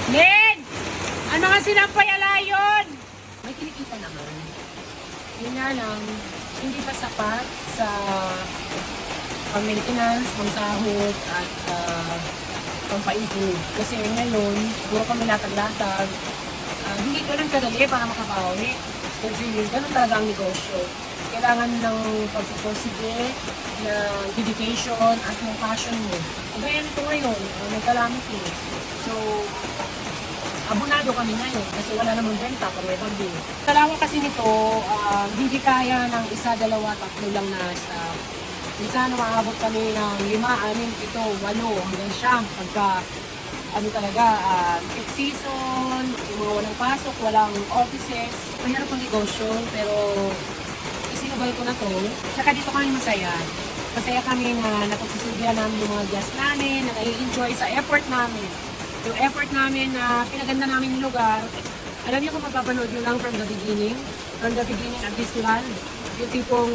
Ned! Ano nga sinampayala yun? May kinikita naman. Yun nga lang, hindi pa sapat sa pang-maintenance, pang-sahod, at pang-pa-improve. Kasi ngayon, siguro kami latag-latag. Hindi ko lang kadali para makabawi. Kasi ganun talaga ang negosyo. Kailangan ng pagpupursige, na dedication, at yung passion mo. Kaya nito ngayon, may calamity. So, abonado kami ngayon kasi wala namang benta pag may bagyo. Dalawa kasi nito, hindi kaya ng isa, dalawa, tatlo lang na staff. Minsan maabot kami ng 5, 6, 7, 8 hanggang 9 pagka ano talaga, peak season, yung mga walang pasok, walang offices. Mahirap ang negosyo pero isinubay ko na to. Saka dito kami masaya. Masaya kami na napagsusundihan namin yung mga guests namin, na nai-enjoy sa effort namin. Yung effort namin na pinaganda namin yung lugar, alam niyo kung mapapanood nyo lang from the beginning of this land, yung tipong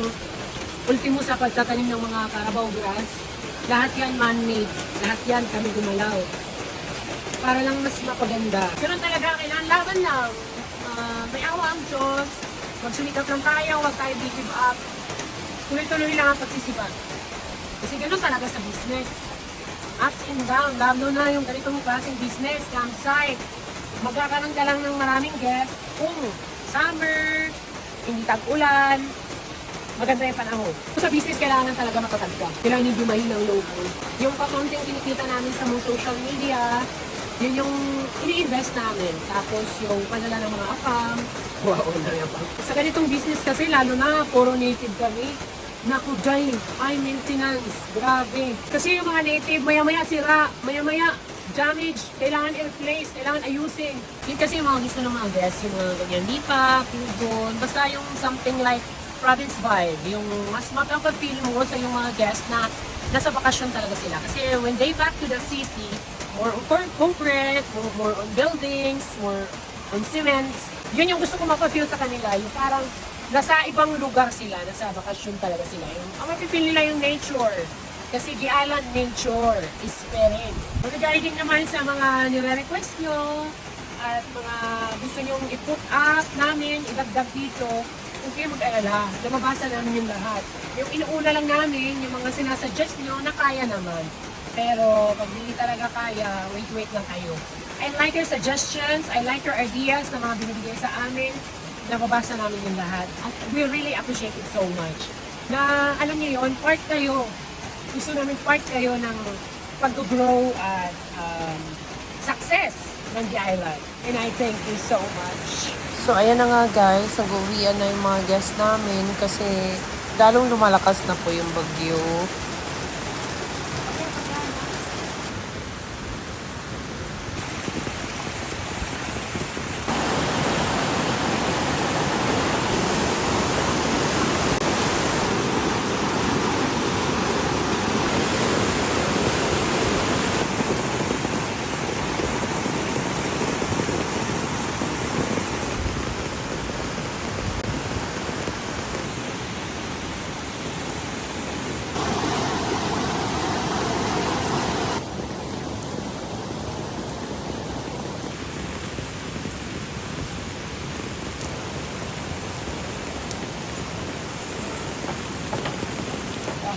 ultimo sa pagtatanim ng mga Carabao grass, lahat yan man-made, lahat yan kami gumalaw. Para lang mas mapaganda. Pero talaga, kailangan laban lang. May awa ang Diyos, magsumikap lang tayo, huwag tayo give up. Tuloy-tuloy lang ang pagsisipan. Kasi ganoon talaga sa business. Ups and down, lalo na yung ganitong klaseng business, campsite. Magkakaroon ka lang ng maraming guests kung summer, hindi tag-ulan, maganda yung panahon. Sa business, kailangan talaga matatag ka. Kailangan hindi mahinang logo. Yung pakaunting kinikita namin sa mga social media, yun yung ini-invest namin. Tapos yung padala ng mga account, wow, na yan pa. Sa ganitong business kasi, lalo na, puro native kami. Naku, Jai, high maintenance, grabe. Kasi yung mga native, maya-maya sira, maya-maya damage, kailangan i-replace, kailangan ayusin. Yun kasi yung mga gusto ng mga guests, yung mga ganyan lipa, pigon, basta yung something like province vibe, yung mas mapapag-feel mo sa yung mga guests na nasa bakasyon talaga sila. Kasi when they back to the city, more on concrete, more on buildings, more on cements, yun yung gusto ko mapapil sa kanila, yung parang nasa ibang lugar sila, nasa bakasyon talaga sila. Yung, ang mapipil nila yung nature. Kasi Gialan, nature is spirit. Regarding naman sa mga nire-request nyo, at mga gusto nyong i-put up namin, idagdag dito, huwag kayo mag-alala. Lumabasa namin yung lahat. Yung inuuna lang namin, yung mga sinasuggest nyo, na kaya naman. Pero pag hindi talaga kaya, wait lang kayo. I like your suggestions, I like your ideas na mga binibigay sa amin. Nababasa namin yung lahat. At we really appreciate it so much. Na alam niyo yun, part kayo. Gusto namin part kayo ng pag-grow at success ng The Island. And I thank you so much. So, ayan na nga guys, nag-uwian na yung mga guests namin kasi lalong lumalakas na po yung bagyo.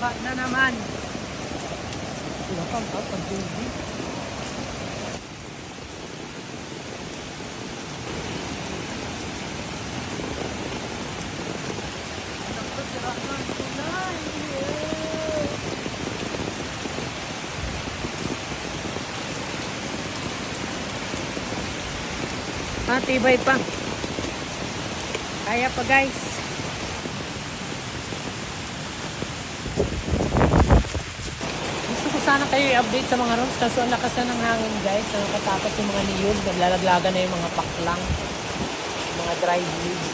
Baha na naman. Matibay pa. Kaya pa guys. Gusto ko sana kayo i-update sa mga rooms kaso ang lakas na ng hangin guys. Nakakatakot yung mga niyog. Naglalaglagan na yung mga paklang. Mga dry leaves.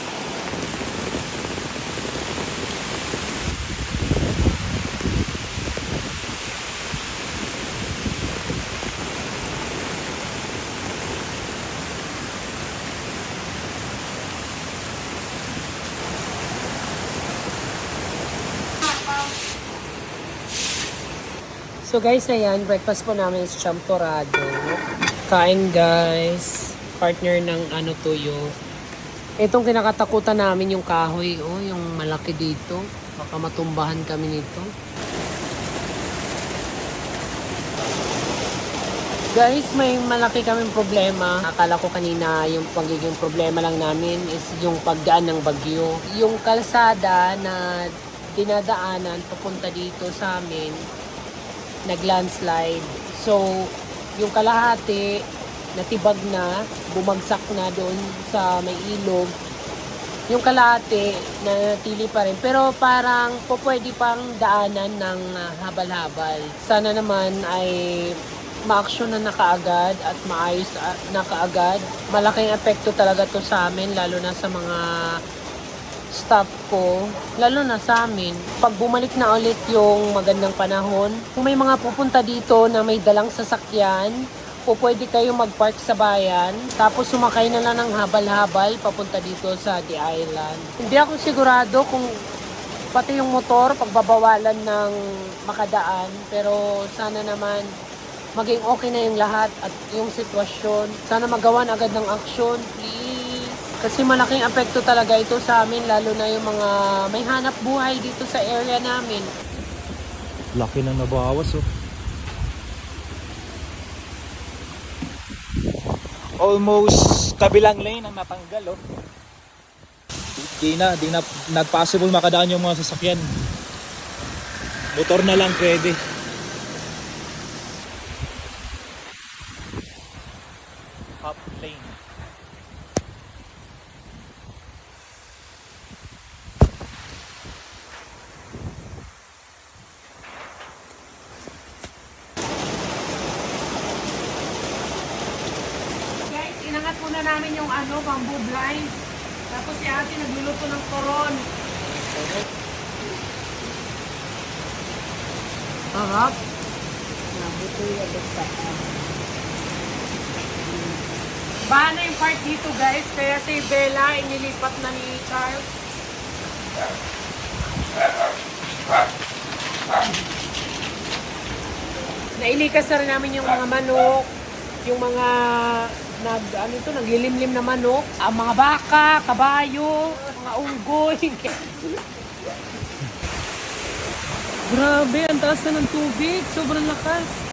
So guys, ayan, breakfast po namin is champurrado. Kain guys. Partner ng ano tuyo. Itong kinakatakutan namin yung kahoy. Oh, yung malaki dito. Baka matumbahan kami nito. Guys, may malaki kaming problema. Akala ko kanina yung pagiging problema lang namin is yung pagdaan ng bagyo. Yung kalsada na dinadaanan papunta dito sa amin, nag-landslide. So, yung kalahati, natibag na, bumagsak na doon sa may ilog. Yung kalahati, nanatili pa rin. Pero parang pwede pang daanan ng habal-habal. Sana naman ay ma-action na kaagad at maayos na kaagad. Malaking epekto talaga to sa amin, lalo na sa mga staff ko, lalo na sa amin. Pag bumalik na ulit yung magandang panahon, kung may mga pupunta dito na may dalang sasakyan, pwede kayo mag-park sa bayan, tapos sumakay na lang ng habal-habal papunta dito sa The Island. Hindi ako sigurado kung pati yung motor, pagbabawalan ng makadaan, pero sana naman maging okay na yung lahat at yung sitwasyon. Sana magawan agad ng aksyon, please. Kasi malaking apekto talaga ito sa amin, lalo na yung mga may hanap buhay dito sa area namin. Laki na nabawas oh. Almost kabilang lane ang natanggal oh. Di na not possible makadaan yung mga sasakyan. Motor na lang pwede. Half lane. Guys, inangat muna namin yung bamboo blinds. Tapos si ate nagluluto ng koron. Harap. Nabuto yung basta. Bahan na yung part dito guys, kaya si Bella inilipat na ni Charles. Nailikas na rin namin yung mga manok, yung mga naglilimlim na manok, ang mga baka, kabayo, mga unggoy. Grabe, ang taas na ng tubig, sobrang lakas.